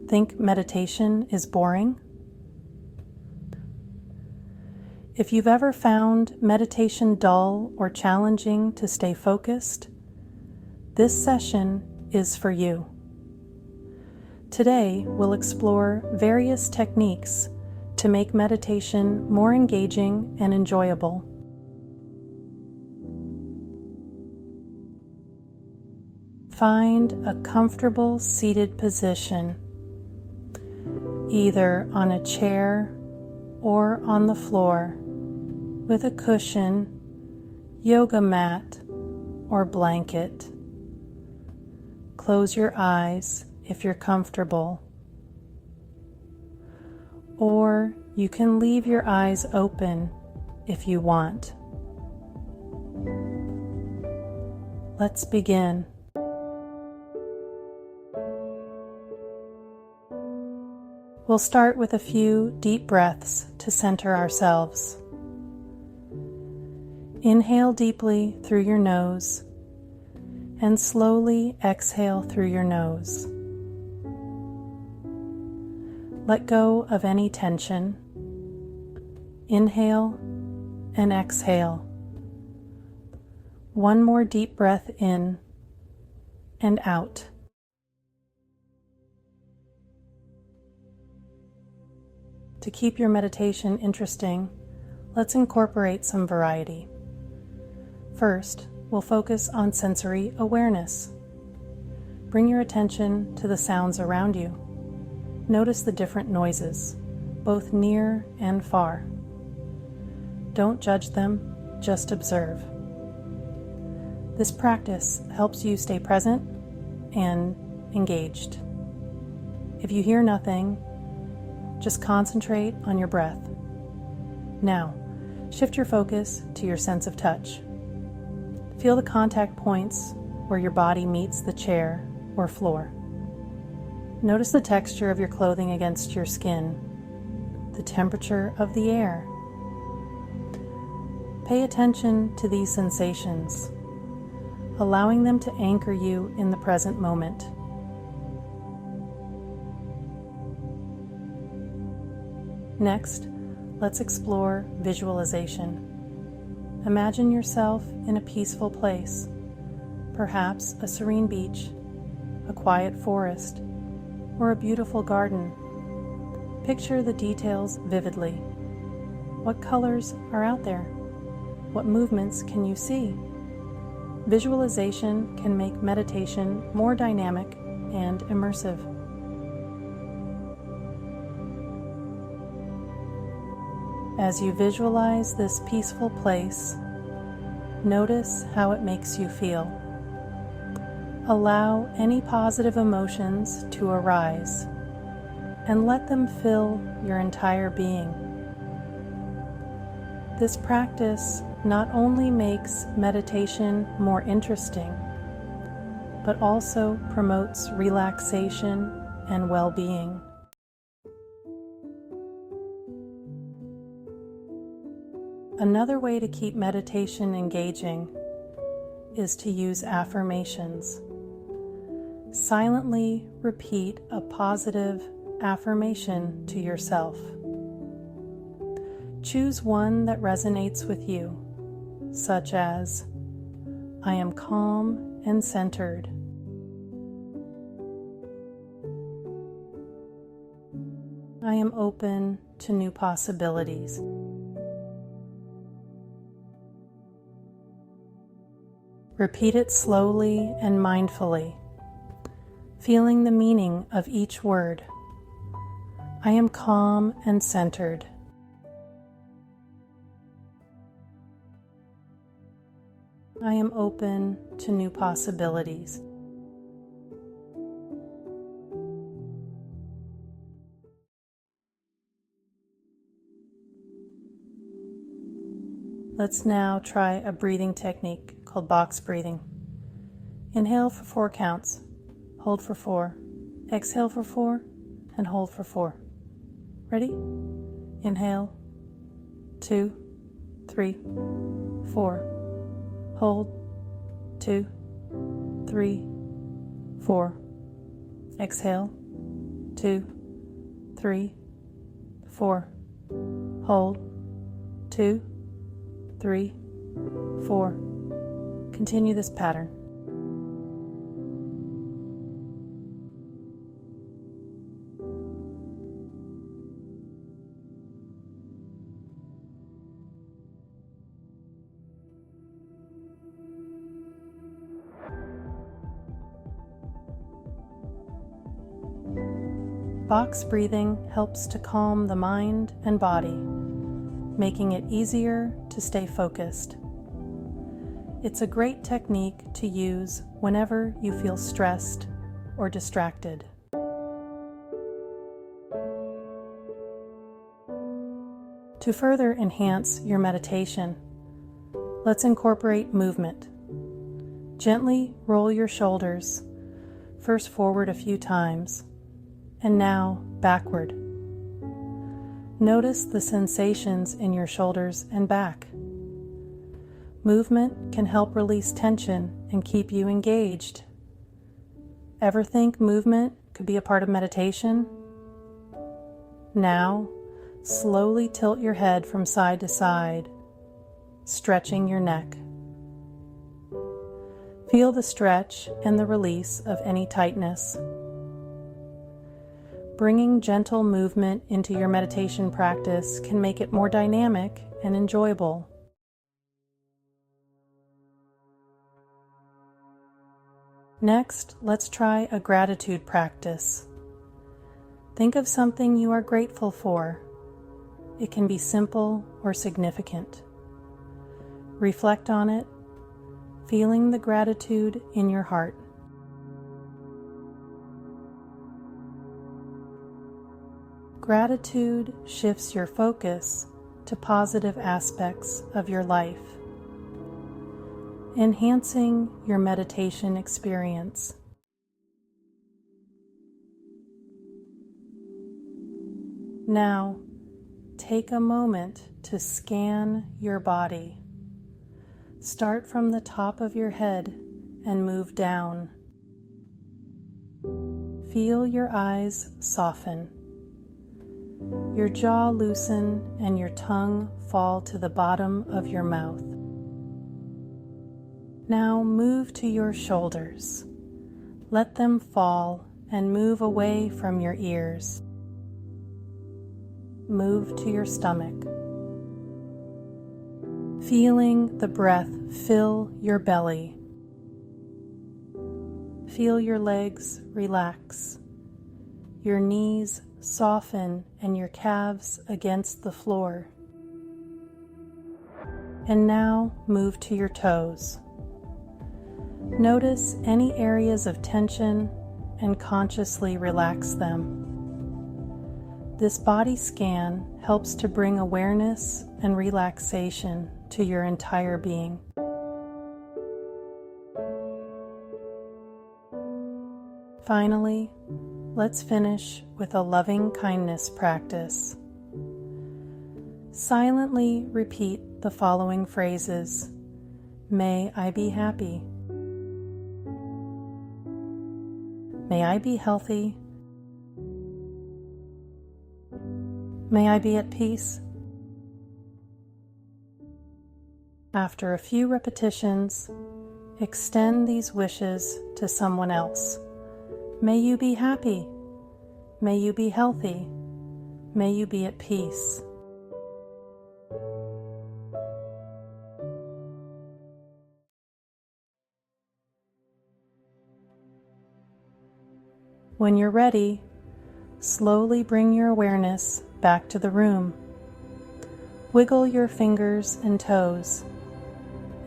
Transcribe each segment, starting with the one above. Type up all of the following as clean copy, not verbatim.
think meditation is boring? If you've ever found meditation dull or challenging to stay focused, this session is for you. Today, we'll explore various techniques to make meditation more engaging and enjoyable. Find a comfortable seated position, either on a chair or on the floor, with a cushion, yoga mat, or blanket. Close your eyes if you're comfortable, or you can leave your eyes open if you want. Let's begin. We'll start with a few deep breaths to center ourselves. Inhale deeply through your nose and slowly exhale through your nose. Let go of any tension. Inhale and exhale. One more deep breath in and out. To keep your meditation interesting, let's incorporate some variety. First, we'll focus on sensory awareness. Bring your attention to the sounds around you. Notice the different noises, both near and far. Don't judge them, just observe. This practice helps you stay present and engaged. If you hear nothing, just concentrate on your breath. Now, shift your focus to your sense of touch. Feel the contact points where your body meets the chair or floor. Notice the texture of your clothing against your skin, the temperature of the air. Pay attention to these sensations, allowing them to anchor you in the present moment. Next, let's explore visualization. Imagine yourself in a peaceful place, perhaps a serene beach, a quiet forest, or a beautiful garden. Picture the details vividly. What colors are out there? What movements can you see? Visualization can make meditation more dynamic and immersive. As you visualize this peaceful place, notice how it makes you feel. Allow any positive emotions to arise and let them fill your entire being. This practice not only makes meditation more interesting, but also promotes relaxation and well-being. Another way to keep meditation engaging is to use affirmations. Silently repeat a positive affirmation to yourself. Choose one that resonates with you, such as, I am calm and centered. I am open to new possibilities. Repeat it slowly and mindfully, feeling the meaning of each word. I am calm and centered. I am open to new possibilities. Let's now try a breathing technique called box breathing. Inhale for 4 counts, hold for 4, exhale for 4, and hold for 4. Ready? Inhale, 2, 3, 4. Hold, 2, 3, 4. Exhale, 2, 3, 4. Hold. 2, 3, 4. Continue this pattern. Box breathing helps to calm the mind and body, making it easier to stay focused. It's a great technique to use whenever you feel stressed or distracted. To further enhance your meditation, let's incorporate movement. Gently roll your shoulders, first forward a few times, and now backward. Notice the sensations in your shoulders and back. Movement can help release tension and keep you engaged. Ever think movement could be a part of meditation? Now, slowly tilt your head from side to side, stretching your neck. Feel the stretch and the release of any tightness. Bringing gentle movement into your meditation practice can make it more dynamic and enjoyable. Next, let's try a gratitude practice. Think of something you are grateful for. It can be simple or significant. Reflect on it, feeling the gratitude in your heart. Gratitude shifts your focus to positive aspects of your life, enhancing your meditation experience. Now, take a moment to scan your body. Start from the top of your head and move down. Feel your eyes soften. Your jaw loosen and your tongue fall to the bottom of your mouth. Now move to your shoulders. Let them fall and move away from your ears. Move to your stomach. Feeling the breath fill your belly. Feel your legs relax. Your knees soften and your calves against the floor. And now move to your toes. Notice any areas of tension and consciously relax them. This body scan helps to bring awareness and relaxation to your entire being. Finally, let's finish with a loving kindness practice. Silently repeat the following phrases. May I be happy. May I be healthy. May I be at peace. After a few repetitions, extend these wishes to someone else. May you be happy. May you be healthy. May you be at peace. When you're ready, slowly bring your awareness back to the room. Wiggle your fingers and toes,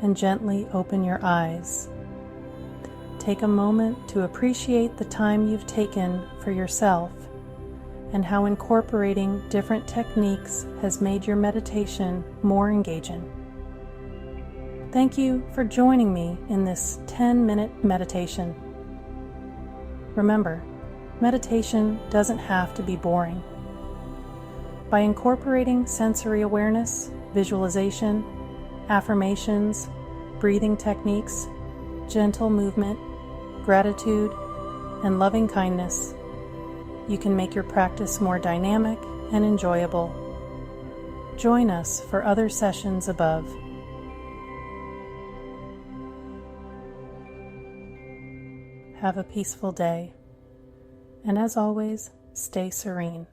and gently open your eyes. Take a moment to appreciate the time you've taken for yourself and how incorporating different techniques has made your meditation more engaging. Thank you for joining me in this 10-minute meditation. Remember, meditation doesn't have to be boring. By incorporating sensory awareness, visualization, affirmations, breathing techniques, gentle movement, gratitude, and loving kindness, you can make your practice more dynamic and enjoyable. Join us for other sessions above. Have a peaceful day, and as always, stay serene.